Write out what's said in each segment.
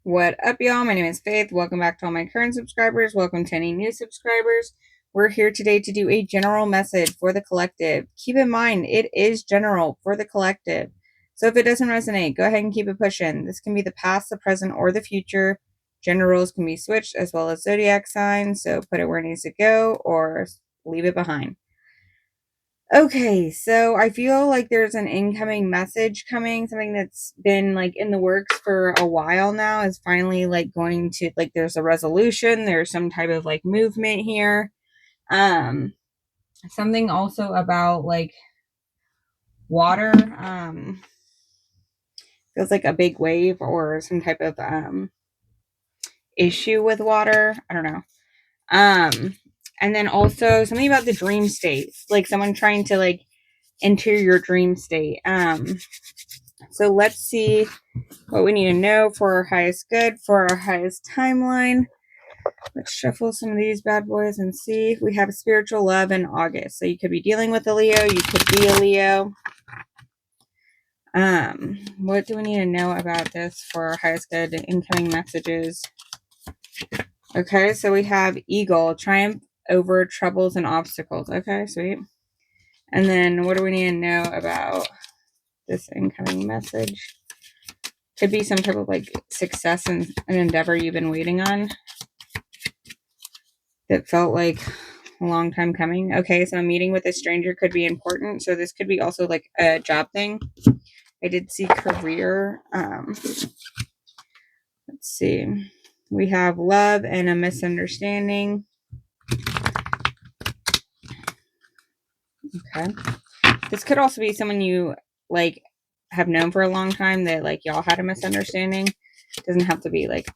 What up, y'all? My name is Faith. Welcome back to all my current subscribers. Welcome to any new subscribers. We're here today to do a general message for the collective. Keep in mind, it is general for the collective. So if it doesn't resonate, go ahead and keep it pushing. This can be the past, the present, or the future. Gender roles can be switched as well as zodiac signs. So put it where it needs to go or leave it behind. Okay, so I feel like there's an incoming message coming, something that's been like in the works for a while now is finally like going to like there's a resolution, there's some type of like movement here. Um Something also about like water feels like a big wave or some type of issue with water. I don't know. And then also something about the dream state, like someone trying to like enter your dream state. So let's see what we need to know for our highest good, for our highest timeline. Let's shuffle some of these bad boys and see. We have spiritual love in August. So you could be dealing with a Leo, you could be a Leo. What do we need to know about this for our highest good incoming messages? Okay, so we have Eagle, triumph over troubles and obstacles. Okay, sweet. And then what do we need to know about this incoming message? Could be some type of like success in an endeavor you've been waiting on that felt like a long time coming. Okay, so a meeting with a stranger could be important. So this could be also like a job thing. I did see career. Let's see. We have love and a misunderstanding. Okay. This could also be someone you like have known for a long time that like y'all had a misunderstanding. It doesn't have to be like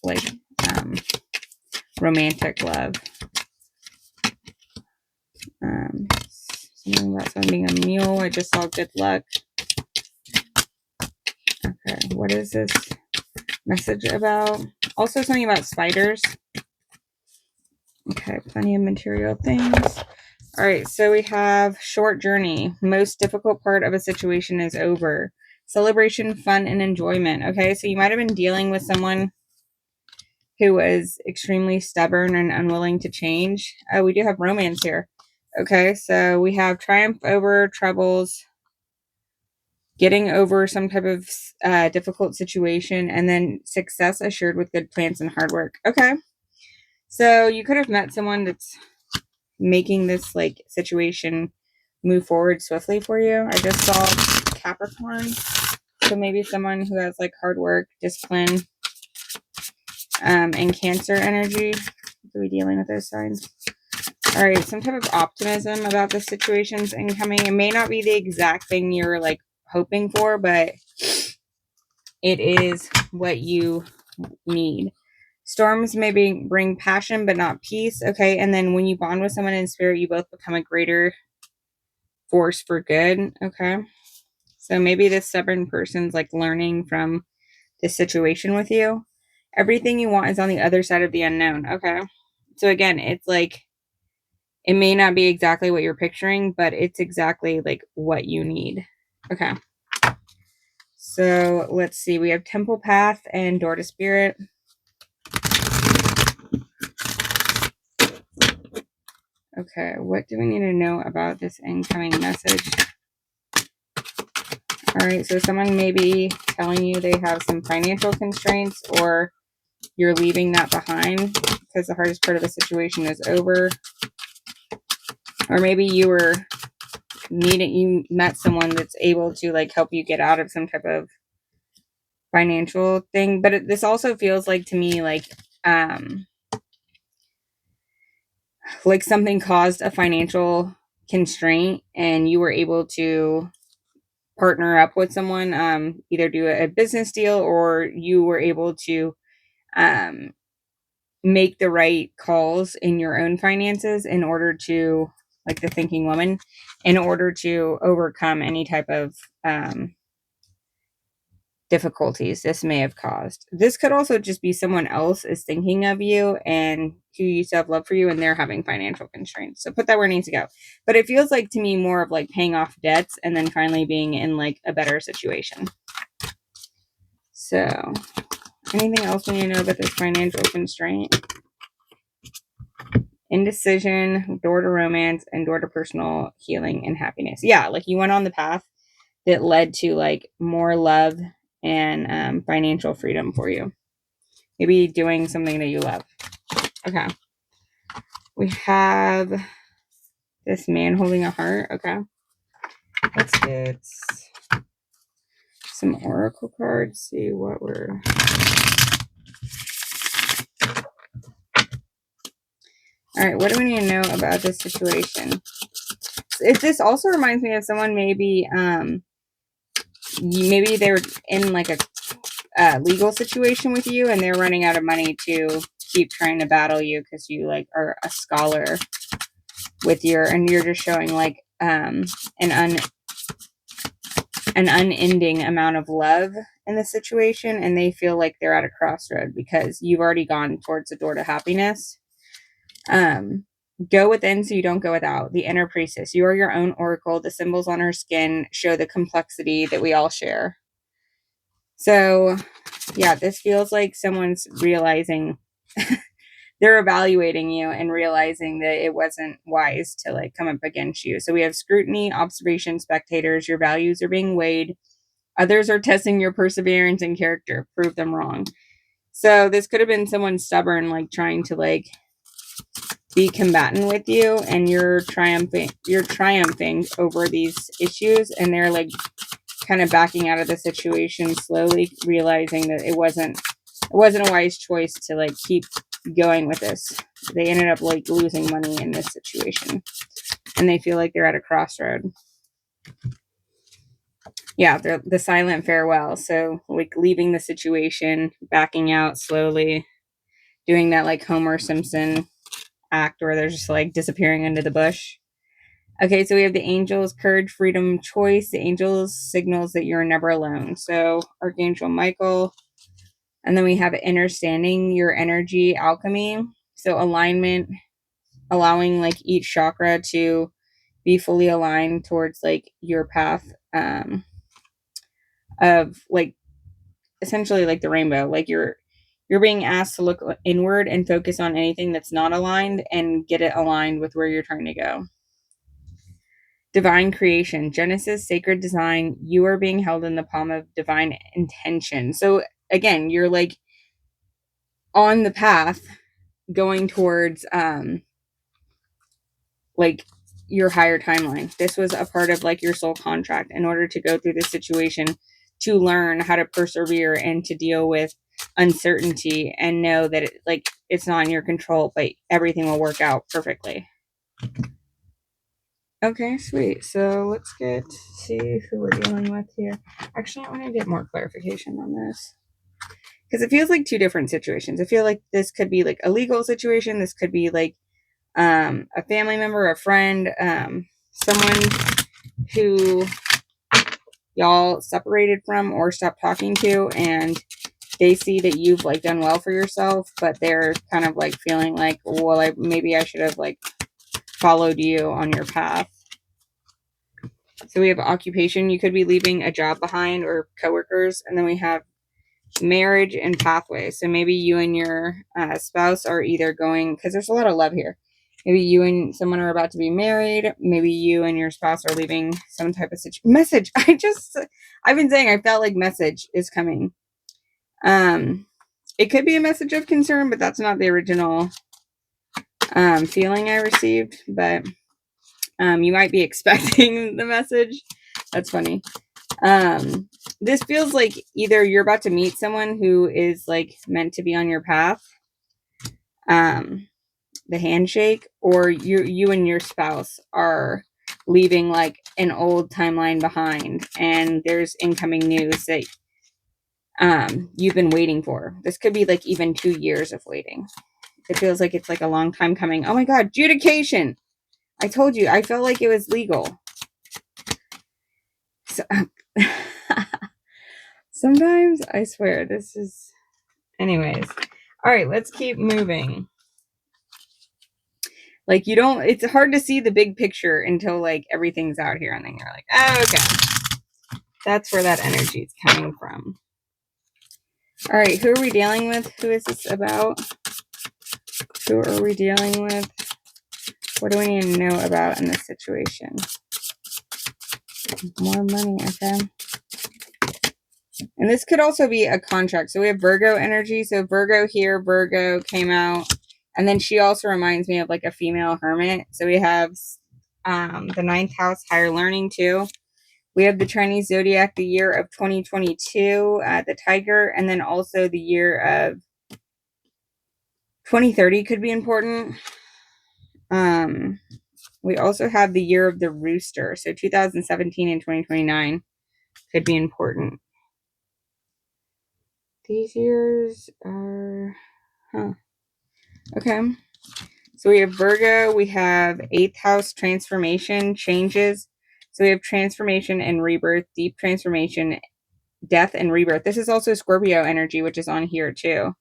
like romantic love. Something about someone being a mule. I just saw good luck. Okay, what is this message about? Also something about spiders. Okay, plenty of material things. All right, so we have short journey. Most difficult part of a situation is over. Celebration, fun, and enjoyment. Okay, so you might have been dealing with someone who was extremely stubborn and unwilling to change. We do have romance here. Okay, so we have triumph over troubles, getting over some type of difficult situation, and then success assured with good plans and hard work. Okay, so you could have met someone that's making this like situation move forward swiftly for you. I just saw Capricorn, so maybe someone who has like hard work, discipline, and Cancer energy. Are we dealing with those signs? All right, some type of optimism about the situations incoming. It may not be the exact thing you're like hoping for, but it is what you need. Storms may bring passion, but not peace. Okay, and then when you bond with someone in spirit, you both become a greater force for good. Okay, so maybe this stubborn person's like learning from this situation with you. Everything you want is on the other side of the unknown. Okay, so again, it's like it may not be exactly what you're picturing, but it's exactly like what you need. Okay. So let's see. We have Temple Path and Door to Spirit. Okay. What do we need to know about this incoming message? All right. So someone may be telling you they have some financial constraints or you're leaving that behind because the hardest part of the situation is over. Or maybe you met someone that's able to like help you get out of some type of financial thing. But this also feels like to me like something caused a financial constraint and you were able to partner up with someone, either do a business deal or you were able to make the right calls in your own finances in order to, like the thinking woman, in order to overcome any type of difficulties this may have caused. This could also just be someone else is thinking of you and who used to have love for you and they're having financial constraints. So put that where it needs to go. But it feels like to me more of like paying off debts and then finally being in like a better situation. So Anything else we need to know about this financial constraint? Indecision, door to romance, and door to personal healing and happiness. Yeah, like you went on the path that led to like more love and financial freedom for you. Maybe doing something that you love. Okay. We have this man holding a heart. Okay. Let's get some oracle cards. See what we're... All right. What do we need to know about this situation? This also reminds me of someone maybe they're in like a legal situation with you and they're running out of money to keep trying to battle you because you like are a scholar with and you're just showing like an unending amount of love in the situation, and they feel like they're at a crossroad because you've already gone towards the door to happiness. Go within so you don't go without. The inner priestess. You are your own oracle. The symbols on her skin show the complexity that we all share. So, yeah, this feels like someone's realizing they're evaluating you and realizing that it wasn't wise to like come up against you. So we have scrutiny, observation, spectators. Your values are being weighed. Others are testing your perseverance and character. Prove them wrong. So this could have been someone stubborn, like trying to like be combatant with you, and you're triumphing over these issues, and they're like kind of backing out of the situation slowly, realizing that it wasn't a wise choice to like keep going with this. They ended up like losing money in this situation, and they feel like they're at a crossroad. Yeah, they're the silent farewell. So like leaving the situation, backing out slowly, doing that like Homer Simpson act where they're just like disappearing into the bush. Okay, so we have the angels, courage, freedom, choice. The angels signals that you're never alone. So Archangel Michael. And then we have understanding your energy, alchemy. So alignment, allowing like each chakra to be fully aligned towards like your path of like essentially like the rainbow. Like you're being asked to look inward and focus on anything that's not aligned and get it aligned with where you're trying to go. Divine creation, Genesis, sacred design. You are being held in the palm of divine intention. So again, you're like on the path going towards like your higher timeline. This was a part of like your soul contract in order to go through this situation, to learn how to persevere and to deal with uncertainty and know that it's not in your control, but everything will work out perfectly. Okay, sweet. So let's see who we're dealing with here. Actually, I want to get more clarification on this because it feels like two different situations. I feel like this could be like a legal situation. This could be like a family member, a friend, someone who y'all separated from or stopped talking to, and they see that you've like done well for yourself, but they're kind of like feeling like, well, maybe I should have like followed you on your path. So we have occupation. You could be leaving a job behind or coworkers. And then we have marriage and pathway. So maybe you and your spouse are either going, because there's a lot of love here. Maybe you and someone are about to be married. Maybe you and your spouse are leaving some type of message. I've been saying I felt like message is coming. It could be a message of concern, but that's not the original feeling I received. But you might be expecting the message. That's funny. This feels like either you're about to meet someone who is like meant to be on your path, the handshake, or you and your spouse are leaving like an old timeline behind, and there's incoming news that you've been waiting for. This could be like even 2 years of waiting. It feels like it's like a long time coming. Oh my God, adjudication. I told you, I felt like it was legal. So, sometimes I swear this is... Anyways. All right, let's keep moving. Like it's hard to see the big picture until like everything's out here, and then you're like, oh, okay. That's where that energy is coming from. All right, who are we dealing with? Who is this about? Who are we dealing with? What do we need to know about in this situation? More money, okay. And this could also be a contract. So we have Virgo energy. So Virgo here, Virgo came out. And then she also reminds me of like a female hermit. So we have the ninth house, higher learning too. We have the Chinese zodiac, the year of 2022, the tiger, and then also the year of 2030 could be important. We also have the year of the rooster. So 2017 and 2029 could be important. These years are, okay. So we have Virgo, we have 8th house transformation, changes. So we have transformation and rebirth, deep transformation, death and rebirth. This is also Scorpio energy, which is on here too.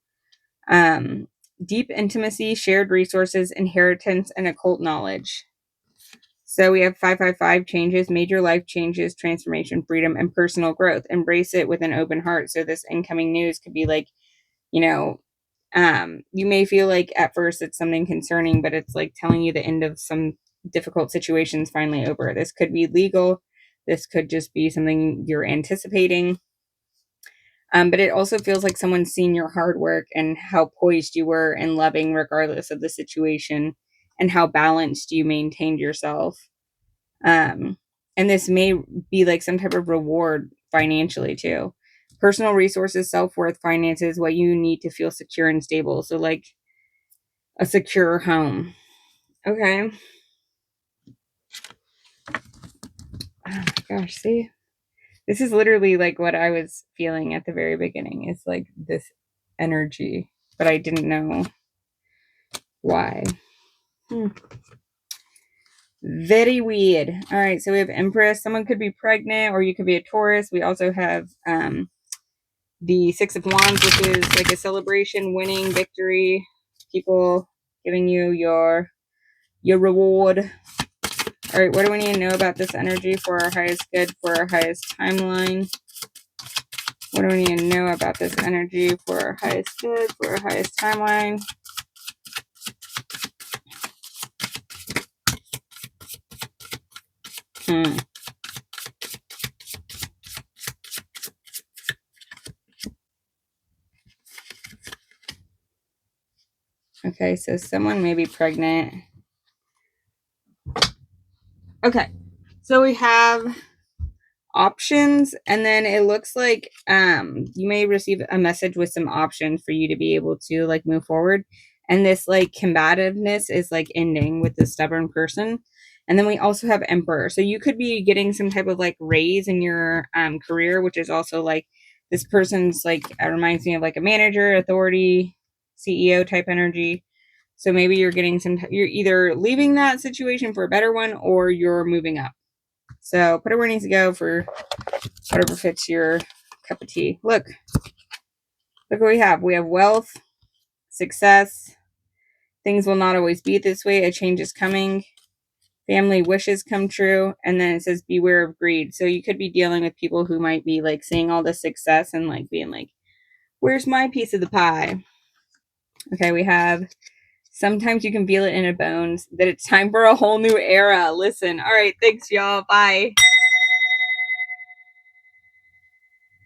Deep intimacy, shared resources, inheritance, and occult knowledge. So we have 555 changes, major life changes, transformation, freedom, and personal growth. Embrace it with an open heart. So this incoming news could be like, you know, you may feel like at first it's something concerning, but it's like telling you the end of some difficult situations finally over. This could be legal. This could just be something you're anticipating. But it also feels like someone's seen your hard work and how poised you were and loving regardless of the situation and how balanced you maintained yourself. And this may be like some type of reward financially too. Personal resources, self-worth, finances, what you need to feel secure and stable. So like a secure home. Okay. Oh my gosh, see? This is literally like what I was feeling at the very beginning. It's like this energy, but I didn't know why. Very weird. All right, so we have Empress. Someone could be pregnant or you could be a Taurus. We also have the Six of Wands, which is like a celebration, winning, victory, people giving you your reward. All right, what do we need to know about this energy for our highest good, for our highest timeline? What do we need to know about this energy for our highest good, for our highest timeline? Okay, so someone may be pregnant. Okay, so we have options, and then it looks like you may receive a message with some options for you to be able to like move forward, and this like combativeness is like ending with the stubborn person. And then we also have Emperor, so you could be getting some type of like raise in your career, which is also like this person's like, it reminds me of like a manager, authority, CEO type energy. So maybe you're getting you're either leaving that situation for a better one or you're moving up. So put it where it needs to go for whatever fits your cup of tea. Look what we have. We have wealth, success. Things will not always be this way. A change is coming. Family wishes come true. And then it says beware of greed. So you could be dealing with people who might be like seeing all the success and like being like, where's my piece of the pie? Okay, we have sometimes you can feel it in your bones that it's time for a whole new era. Listen. All right. Thanks, y'all. Bye.